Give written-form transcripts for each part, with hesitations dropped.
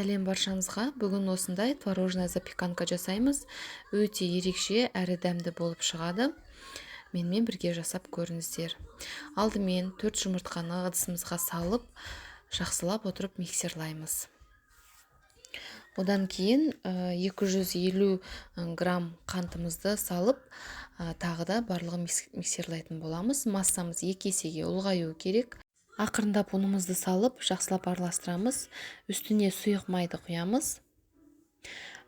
Сәлем баршаңызға. Бүгін осындай творожная запеканка жасаймыз. Өте ерекше әрі дәмді болып шығады. Менімен бірге жасап көріңіздер. Алдымен 4 жұмыртқаны ыдысымызға салып, жақсылап отырып миксерлаймыз. Одан кейін 250 грамм қантымызды салып, тағы да барлығын миксерлайтын боламыз. Массамыз 2 есеге ұлғаю керек. Ақырындап ұнымызды салып, жақсылап араластырамыз. Үстіне сұйық майды құямыз.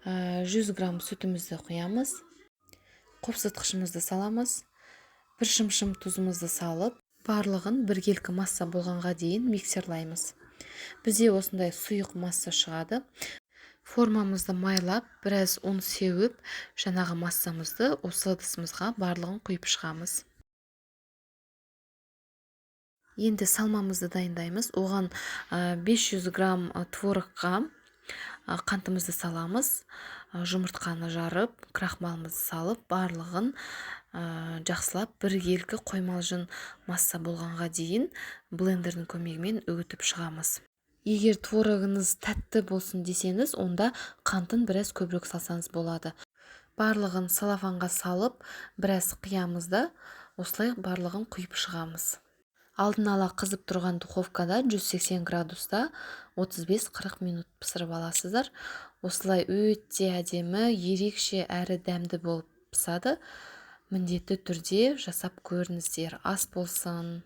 100 грамм сүтімізді құямыз. Қопсытқышымызды саламыз. Бір шымшым тұзымызды салып, барлығын біркелкі масса болғанға дейін миксерлаймыз. Бізде осындай сұйық масса шығады. Формамызды майлап, біраз ұн сеуіп, жаңағы массамызды осы ыдысымызға барлығын құйып шығамыз. Енді салмамызды дайындаймыз. Оған 500 грамм творогқа қантымызды саламыз. Жұмыртқаны жарып, крахмалымызды салып, барлығын жақсылап біркелкі қоймалжың масса болғанға дейін блендердің көмегімен үгітіп шығамыз. Егер творогыңыз тәтті болсын десеңіз, онда қантын біраз көбірек салсаңыз болады. Барлығын салафанға салып, біраз қиямыз да, осылай барлығын құйып шығамыз. Алдын ала қызып тұрған духовкада 180 градуста 35-40 минут пісіріп аласыздар. Осылай өте әдемі, ерекше әрі дәмді болып пісады. Міндетті түрде жасап көріңіздер. Ас болсын.